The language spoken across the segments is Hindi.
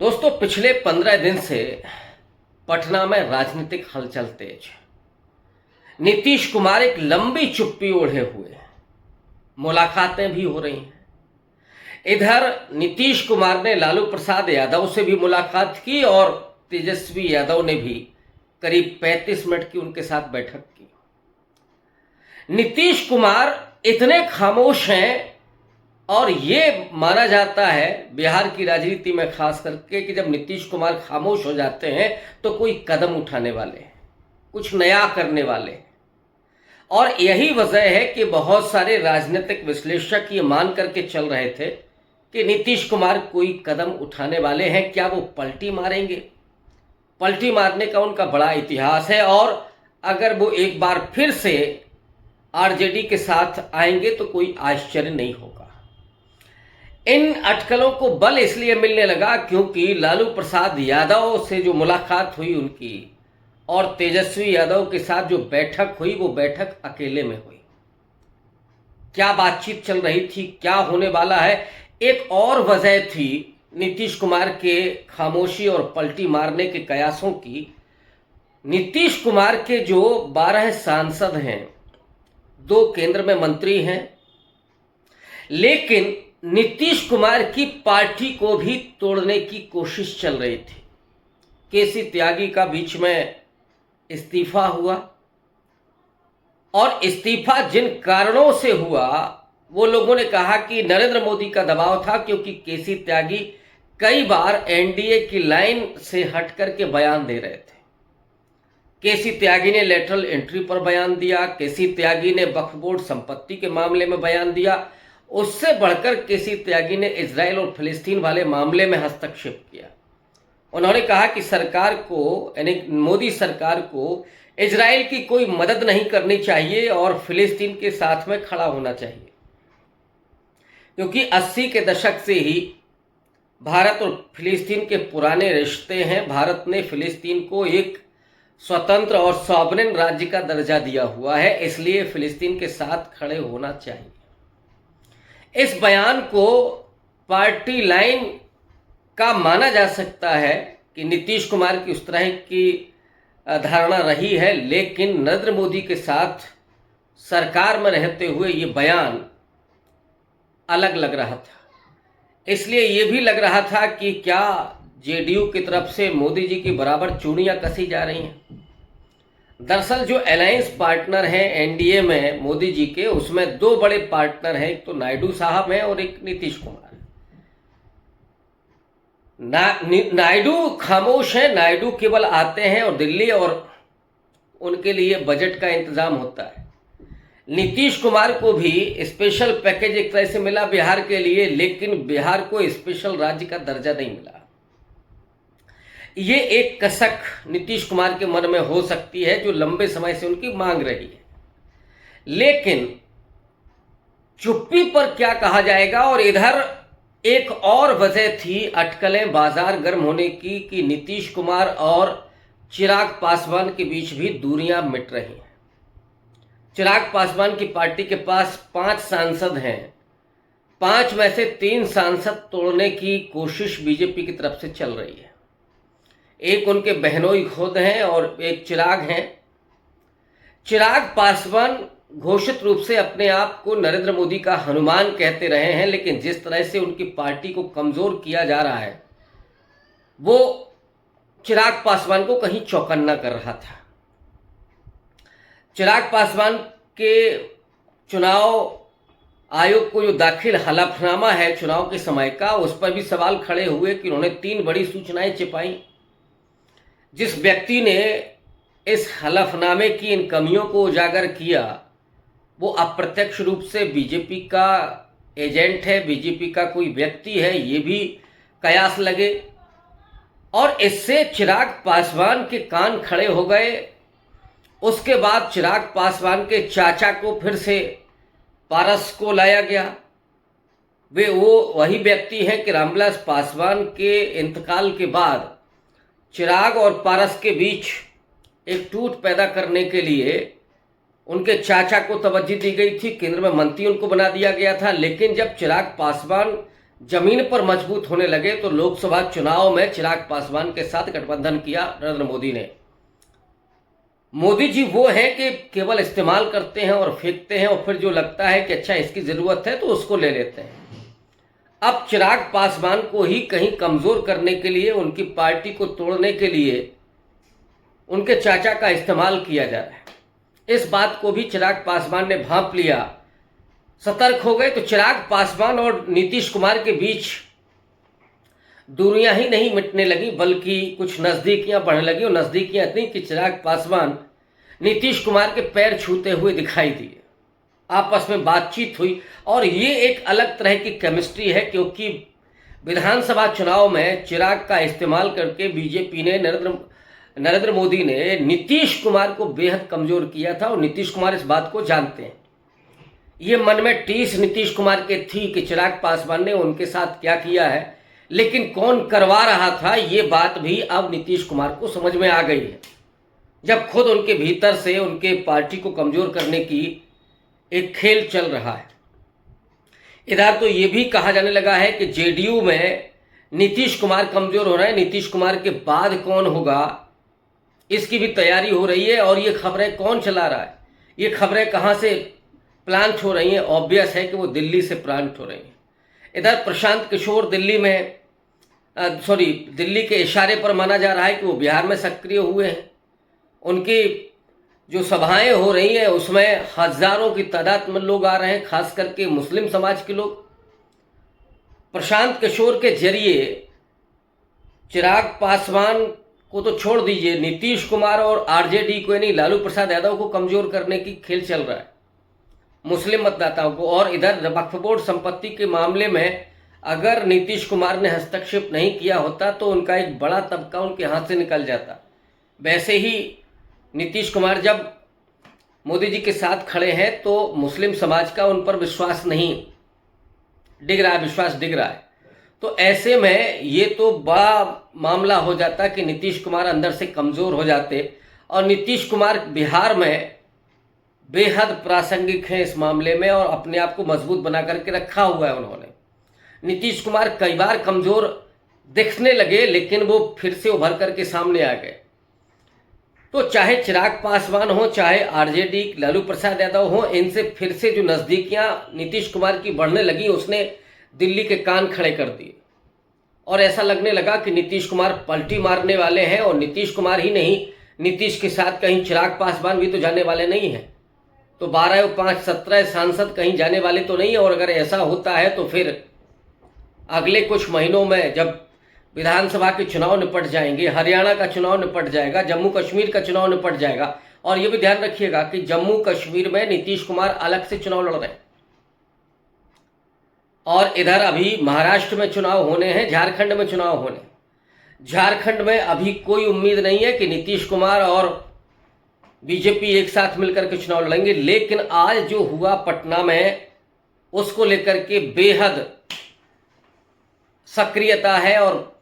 दोस्तों, पिछले 15 दिन से पटना में राजनीतिक हलचल तेज। नीतीश कुमार एक लंबी चुप्पी ओढ़े हुए हैं। मुलाकातें भी हो रही हैं। इधर नीतीश कुमार ने लालू प्रसाद यादव से भी मुलाकात की और तेजस्वी यादव ने भी करीब 35 मिनट की उनके साथ बैठक की। नीतीश कुमार इतने खामोश हैं और ये माना जाता है बिहार की राजनीति में खास करके कि जब नीतीश कुमार खामोश हो जाते हैं तो कोई कदम उठाने वाले हैं, कुछ नया करने वाले हैं। और यही वजह है कि बहुत सारे राजनीतिक विश्लेषक ये मान करके चल रहे थे कि नीतीश कुमार कोई कदम उठाने वाले हैं। क्या वो पलटी मारेंगे? पलटी मारने का उनका बड़ा इतिहास है और अगर वो एक बार फिर से आरजेडी के साथ आएंगे तो कोई आश्चर्य नहीं होगा। इन अटकलों को बल इसलिए मिलने लगा क्योंकि लालू प्रसाद यादव से जो मुलाकात हुई उनकी और तेजस्वी यादव के साथ जो बैठक हुई वो बैठक अकेले में हुई। क्या बातचीत चल रही थी, क्या होने वाला है? एक और वजह थी नीतीश कुमार के खामोशी और पलटी मारने के कयासों की। नीतीश कुमार के जो 12 सांसद हैं, 2 केंद्र में मंत्री हैं, लेकिन नीतीश कुमार की पार्टी को भी तोड़ने की कोशिश चल रही थी। केसी त्यागी का बीच में इस्तीफा हुआ और इस्तीफा जिन कारणों से हुआ वो लोगों ने कहा कि नरेंद्र मोदी का दबाव था, क्योंकि केसी त्यागी कई बार एनडीए की लाइन से हट करके बयान दे रहे थे। केसी त्यागी ने लेटरल एंट्री पर बयान दिया, केसी त्यागी ने वक्फ बोर्ड संपत्ति के मामले में बयान दिया, उससे बढ़कर केसी त्यागी ने इजराइल और फिलिस्तीन वाले मामले में हस्तक्षेप किया। उन्होंने कहा कि सरकार को, यानी मोदी सरकार को, इजराइल की कोई मदद नहीं करनी चाहिए और फिलिस्तीन के साथ में खड़ा होना चाहिए, क्योंकि 80 के दशक से ही भारत और फिलिस्तीन के पुराने रिश्ते हैं। भारत ने फिलिस्तीन को एक स्वतंत्र और सॉवरेन राज्य का दर्जा दिया हुआ है, इसलिए फिलिस्तीन के साथ खड़े होना चाहिए। इस बयान को पार्टी लाइन का माना जा सकता है कि नीतीश कुमार की उस तरह की धारणा रही है, लेकिन नरेंद्र मोदी के साथ सरकार में रहते हुए ये बयान अलग लग रहा था। इसलिए ये भी लग रहा था कि क्या जेडीयू की तरफ से मोदी जी की बराबर चूड़ियां कसी जा रही हैं। दरअसल जो अलायंस पार्टनर हैं एनडीए में मोदी जी के, उसमें 2 बड़े पार्टनर हैं, एक तो नायडू साहब हैं और एक नीतीश कुमार। नायडू खामोश हैं, नायडू केवल आते हैं और दिल्ली और उनके लिए बजट का इंतजाम होता है। नीतीश कुमार को भी स्पेशल पैकेज एक तरह से मिला बिहार के लिए, लेकिन बिहार को स्पेशल राज्य का दर्जा नहीं मिला। ये एक कसक नीतीश कुमार के मन में हो सकती है जो लंबे समय से उनकी मांग रही है। लेकिन चुप्पी पर क्या कहा जाएगा? और इधर एक और वजह थी अटकलें बाजार गर्म होने की कि नीतीश कुमार और चिराग पासवान के बीच भी दूरियां मिट रही हैं। चिराग पासवान की पार्टी के पास 5 सांसद हैं, 5 में से 3 सांसद तोड़ने की कोशिश बीजेपी की तरफ से चल रही है। एक उनके बहनोई खुद हैं और एक चिराग हैं। चिराग पासवान घोषित रूप से अपने आप को नरेंद्र मोदी का हनुमान कहते रहे हैं, लेकिन जिस तरह से उनकी पार्टी को कमजोर किया जा रहा है वो चिराग पासवान को कहीं चौकन्ना कर रहा था। चिराग पासवान के चुनाव आयोग को जो दाखिल हलफनामा है चुनाव के समय का, उस पर भी सवाल खड़े हुए कि उन्होंने 3 बड़ी सूचनाएं छिपाई। जिस व्यक्ति ने इस हलफनामे की इन कमियों को उजागर किया वो अप्रत्यक्ष रूप से बीजेपी का एजेंट है, बीजेपी का कोई व्यक्ति है, ये भी कयास लगे। और इससे चिराग पासवान के कान खड़े हो गए। उसके बाद चिराग पासवान के चाचा को फिर से पारस को लाया गया। वो वही व्यक्ति हैं कि रामविलास पासवान के इंतकाल के बाद चिराग और पारस के बीच एक टूट पैदा करने के लिए उनके चाचा को तवज्जो दी गई थी, केंद्र में मंत्री उनको बना दिया गया था। लेकिन जब चिराग पासवान जमीन पर मजबूत होने लगे तो लोकसभा चुनाव में चिराग पासवान के साथ गठबंधन किया नरेंद्र मोदी ने। मोदी जी वो हैं कि केवल इस्तेमाल करते हैं और फेंकते हैं, और फिर जो लगता है कि अच्छा इसकी ज़रूरत है तो उसको ले लेते हैं। अब चिराग पासवान को ही कहीं कमज़ोर करने के लिए, उनकी पार्टी को तोड़ने के लिए उनके चाचा का इस्तेमाल किया जा रहा है। इस बात को भी चिराग पासवान ने भांप लिया, सतर्क हो गए। तो चिराग पासवान और नीतीश कुमार के बीच दूरियां ही नहीं मिटने लगी, बल्कि कुछ नज़दीकियां बढ़ने लगी, और नज़दीकियां इतनी कि चिराग पासवान नीतीश कुमार के पैर छूते हुए दिखाई दिए। आपस में बातचीत हुई, और ये एक अलग तरह की केमिस्ट्री है, क्योंकि विधानसभा चुनाव में चिराग का इस्तेमाल करके बीजेपी ने, नरेंद्र मोदी ने नीतीश कुमार को बेहद कमज़ोर किया था, और नीतीश कुमार इस बात को जानते हैं। ये मन में टीस नीतीश कुमार के थी कि चिराग पासवान ने उनके साथ क्या किया है, लेकिन कौन करवा रहा था ये बात भी अब नीतीश कुमार को समझ में आ गई है, जब खुद उनके भीतर से उनके पार्टी को कमज़ोर करने की एक खेल चल रहा है। इधर तो ये भी कहा जाने लगा है कि जेडीयू में नीतीश कुमार कमज़ोर हो रहे हैं, नीतीश कुमार के बाद कौन होगा इसकी भी तैयारी हो रही है। और ये खबरें कौन चला रहा है, ये खबरें कहाँ से प्लांट हो रही हैं? ऑब्वियस है कि वो दिल्ली से प्लांट हो रही हैं। इधर प्रशांत किशोर दिल्ली के इशारे पर माना जा रहा है कि वो बिहार में सक्रिय हुए हैं। उनकी जो सभाएं हो रही हैं उसमें हजारों की तादाद में लोग आ रहे हैं, खास करके मुस्लिम समाज के लोग। प्रशांत किशोर के जरिए चिराग पासवान को तो छोड़ दीजिए, नीतीश कुमार और आरजेडी को, यानी लालू प्रसाद यादव को कमज़ोर करने की खेल चल रहा है, मुस्लिम मतदाताओं को। और इधर वक्फ बोर्ड संपत्ति के मामले में अगर नीतीश कुमार ने हस्तक्षेप नहीं किया होता तो उनका एक बड़ा तबका उनके हाथ से निकल जाता। वैसे ही नीतीश कुमार जब मोदी जी के साथ खड़े हैं तो मुस्लिम समाज का उन पर विश्वास नहीं डिग रहा है, विश्वास डिग रहा है। तो ऐसे में ये तो बड़ा मामला हो जाता कि नीतीश कुमार अंदर से कमज़ोर हो जाते। और नीतीश कुमार बिहार में बेहद प्रासंगिक हैं इस मामले में, और अपने आप को मजबूत बना करके रखा हुआ है उन्होंने। नीतीश कुमार कई बार कमज़ोर दिखने लगे, लेकिन वो फिर से उभर करके सामने आ गए। तो चाहे चिराग पासवान हो, चाहे आरजेडी लालू प्रसाद यादव हो, इनसे फिर से जो नज़दीकियां नीतीश कुमार की बढ़ने लगी, उसने दिल्ली के कान खड़े कर दिए। और ऐसा लगने लगा कि नीतीश कुमार पलटी मारने वाले हैं। और नीतीश कुमार ही नहीं, नीतीश के साथ कहीं चिराग पासवान भी तो जाने वाले नहीं हैं। तो 12 और 5 17 सांसद कहीं जाने वाले तो नहीं है। और अगर ऐसा होता है तो फिर अगले कुछ महीनों में जब विधानसभा के चुनाव निपट जाएंगे, हरियाणा का चुनाव निपट जाएगा, जम्मू कश्मीर का चुनाव निपट जाएगा। और ये भी ध्यान रखिएगा कि जम्मू कश्मीर में नीतीश कुमार अलग से चुनाव लड़ रहे हैं, और इधर अभी महाराष्ट्र में चुनाव होने हैं, झारखंड में चुनाव होने। झारखंड में अभी कोई उम्मीद नहीं है कि नीतीश कुमार और बीजेपी एक साथ मिलकर के चुनाव लड़ेंगे। लेकिन आज जो हुआ पटना में, उसको लेकर के बेहद सक्रियता है, और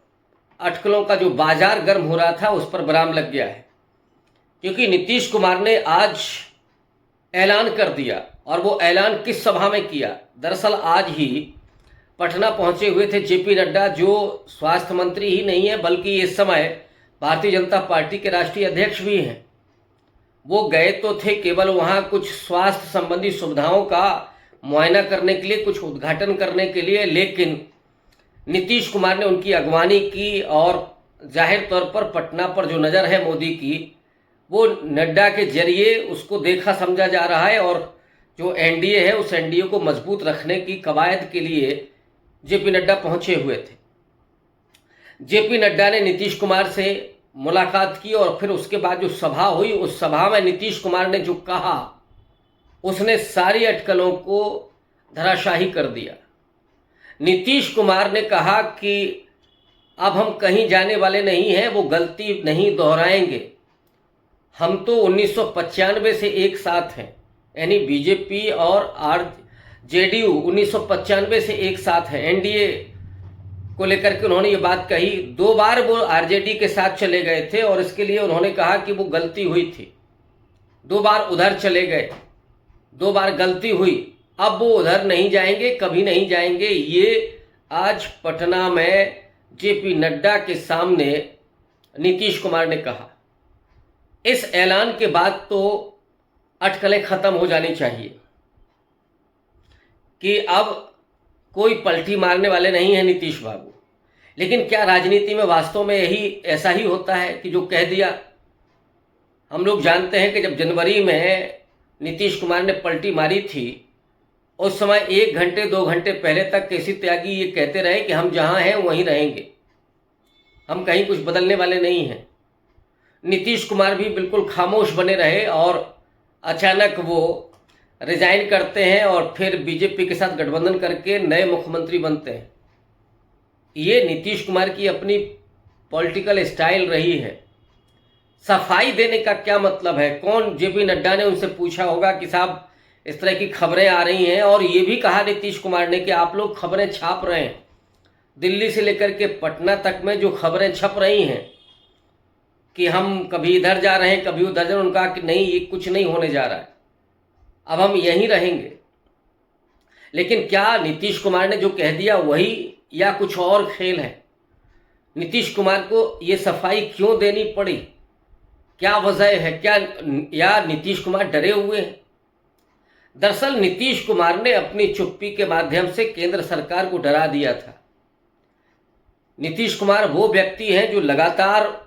अटकलों का जो बाजार गर्म हो रहा था उस पर विराम लग गया है। क्योंकि नीतीश कुमार ने आज ऐलान कर दिया, और वो ऐलान किस सभा में किया? दरअसल आज ही पटना पहुंचे हुए थे जेपी नड्डा, जो स्वास्थ्य मंत्री ही नहीं है बल्कि इस समय भारतीय जनता पार्टी के राष्ट्रीय अध्यक्ष भी हैं। वो गए तो थे केवल वहाँ कुछ स्वास्थ्य संबंधी सुविधाओं का मुआयना करने के लिए, कुछ उद्घाटन करने के लिए, लेकिन नीतीश कुमार ने उनकी अगवानी की। और जाहिर तौर पर पटना पर जो नज़र है मोदी की, वो नड्डा के जरिए उसको देखा समझा जा रहा है। और जो एनडीए है उस एनडीए को मजबूत रखने की कवायद के लिए जेपी नड्डा पहुंचे हुए थे। जेपी नड्डा ने नीतीश कुमार से मुलाकात की, और फिर उसके बाद जो सभा हुई, उस सभा में नीतीश कुमार ने जो कहा उसने सारी अटकलों को धराशाही कर दिया। नीतीश कुमार ने कहा कि अब हम कहीं जाने वाले नहीं हैं, वो गलती नहीं दोहराएंगे। हम तो 1995 से एक साथ हैं, यानी बीजेपी और जेडीयू 1995 से एक साथ हैं। एनडीए को लेकर के उन्होंने ये बात कही। 2 बार वो आरजेडी के साथ चले गए थे, और इसके लिए उन्होंने कहा कि वो गलती हुई थी। 2 बार उधर चले गए, 2 बार गलती हुई, अब वो उधर नहीं जाएंगे, कभी नहीं जाएंगे। ये आज पटना में जेपी नड्डा के सामने नीतीश कुमार ने कहा, इस ऐलान के बाद तो अटकलें खत्म हो जानी चाहिए कि अब कोई पलटी मारने वाले नहीं हैं नीतीश बाबू। लेकिन क्या राजनीति में वास्तव में यही ऐसा ही होता है कि जो कह दिया? हम लोग जानते हैं कि जब जनवरी में नीतीश कुमार ने पलटी मारी थी, उस समय 1 घंटे 2 घंटे पहले तक केसी त्यागी ये कहते रहे कि हम जहां हैं वहीं रहेंगे, हम कहीं कुछ बदलने वाले नहीं हैं। नीतीश कुमार भी बिल्कुल खामोश बने रहे और अचानक वो रिजाइन करते हैं और फिर बीजेपी के साथ गठबंधन करके नए मुख्यमंत्री बनते हैं। ये नीतीश कुमार की अपनी पॉलिटिकल स्टाइल रही है। सफाई देने का क्या मतलब है? कौन जेपी नड्डा ने उनसे पूछा होगा कि साहब इस तरह की खबरें आ रही हैं, और ये भी कहा नीतीश कुमार ने कि आप लोग खबरें छाप रहे हैं, दिल्ली से लेकर के पटना तक में जो खबरें छप रही हैं कि हम कभी इधर जा रहे हैं कभी उधर जा रहे हैं, उनका कि नहीं ये कुछ नहीं होने जा रहा है, अब हम यहीं रहेंगे। लेकिन क्या नीतीश कुमार ने जो कह दिया वही या कुछ और खेल है? नीतीश कुमार को ये सफाई क्यों देनी पड़ी? क्या वजह है? क्या या नीतीश कुमार डरे हुए हैं? दरअसल नीतीश कुमार ने अपनी चुप्पी के माध्यम से केंद्र सरकार को डरा दिया था। नीतीश कुमार वो व्यक्ति हैं जो लगातार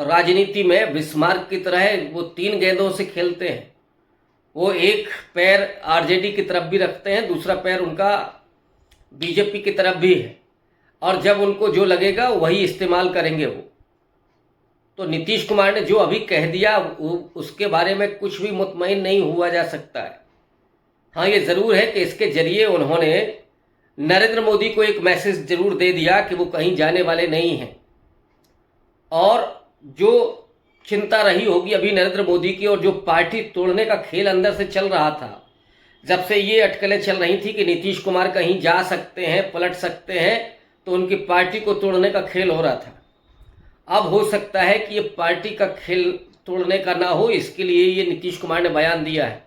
राजनीति में बिस्मार्क की तरह वो 3 गेंदों से खेलते हैं। वो एक पैर आरजेडी की तरफ भी रखते हैं, दूसरा पैर उनका बीजेपी की तरफ भी है, और जब उनको जो लगेगा वही इस्तेमाल करेंगे वो। तो नीतीश कुमार ने जो अभी कह दिया उसके बारे में कुछ भी मुतमईन नहीं हुआ जा सकता है। हाँ, ये ज़रूर है कि इसके जरिए उन्होंने नरेंद्र मोदी को एक मैसेज जरूर दे दिया कि वो कहीं जाने वाले नहीं हैं। और जो चिंता रही होगी अभी नरेंद्र मोदी की, और जो पार्टी तोड़ने का खेल अंदर से चल रहा था, जब से ये अटकलें चल रही थी कि नीतीश कुमार कहीं जा सकते हैं, पलट सकते हैं, तो उनकी पार्टी को तोड़ने का खेल हो रहा था। अब हो सकता है कि ये पार्टी का खेल तोड़ने का ना हो, इसके लिए ये नीतीश कुमार ने बयान दिया है।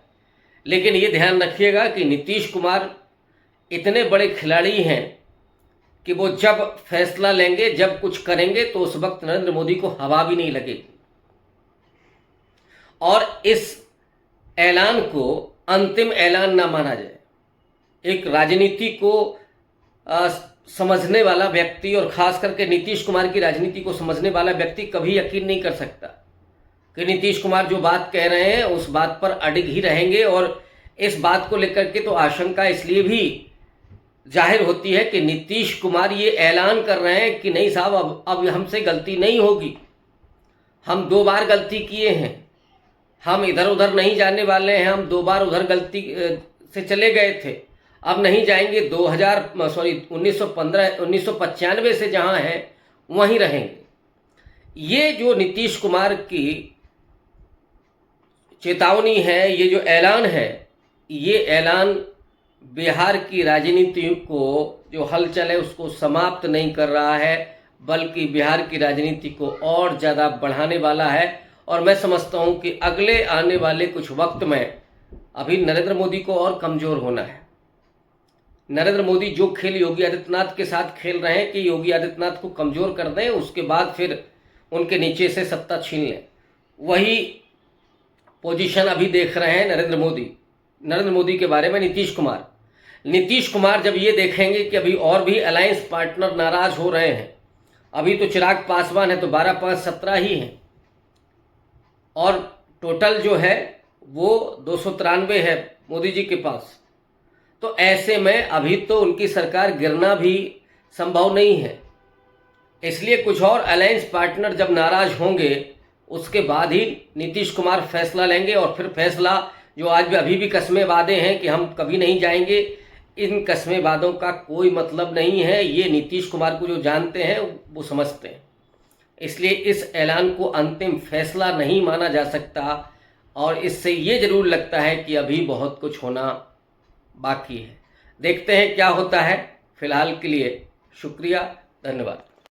लेकिन ये ध्यान रखिएगा कि नीतीश कुमार इतने बड़े खिलाड़ी हैं कि वो जब फैसला लेंगे, जब कुछ करेंगे, तो उस वक्त नरेंद्र मोदी को हवा भी नहीं लगेगी। और इस ऐलान को अंतिम ऐलान ना माना जाए। एक राजनीति को समझने वाला व्यक्ति, और खास करके नीतीश कुमार की राजनीति को समझने वाला व्यक्ति, कभी यकीन नहीं कर सकता कि नीतीश कुमार जो बात कह रहे हैं उस बात पर अडिग ही रहेंगे। और इस बात को लेकर के तो आशंका इसलिए भी जाहिर होती है कि नीतीश कुमार ये ऐलान कर रहे हैं कि नहीं साहब, अब हमसे गलती नहीं होगी, हम 2 बार गलती किए हैं, हम इधर उधर नहीं जाने वाले हैं, हम 2 बार उधर गलती से चले गए थे, अब नहीं जाएंगे। 1995 से जहां हैं वहीं रहेंगे। ये जो नीतीश कुमार की चेतावनी है, ये जो ऐलान है, ये ऐलान बिहार की राजनीति को जो हलचल है उसको समाप्त नहीं कर रहा है, बल्कि बिहार की राजनीति को और ज़्यादा बढ़ाने वाला है। और मैं समझता हूँ कि अगले आने वाले कुछ वक्त में अभी नरेंद्र मोदी को और कमज़ोर होना है। नरेंद्र मोदी जो खेल योगी आदित्यनाथ के साथ खेल रहे हैं कि योगी आदित्यनाथ को कमज़ोर कर दें, उसके बाद फिर उनके नीचे से सत्ता छीन लें, वही पोजीशन अभी देख रहे हैं नरेंद्र मोदी के बारे में नीतीश कुमार जब ये देखेंगे कि अभी और भी अलायंस पार्टनर नाराज हो रहे हैं, अभी तो चिराग पासवान है तो 12-5-17 ही हैं, और टोटल जो है वो 293 है मोदी जी के पास। तो ऐसे में अभी तो उनकी सरकार गिरना भी संभव नहीं है। इसलिए कुछ और अलायंस पार्टनर जब नाराज होंगे उसके बाद ही नीतीश कुमार फैसला लेंगे। और फिर फैसला जो आज भी अभी भी कस्में वादे हैं कि हम कभी नहीं जाएंगे, इन कस्में वादों का कोई मतलब नहीं है। ये नीतीश कुमार को जो जानते हैं वो समझते हैं। इसलिए इस ऐलान को अंतिम फैसला नहीं माना जा सकता, और इससे ये ज़रूर लगता है कि अभी बहुत कुछ होना बाकी है। देखते हैं क्या होता है। फिलहाल के लिए शुक्रिया, धन्यवाद।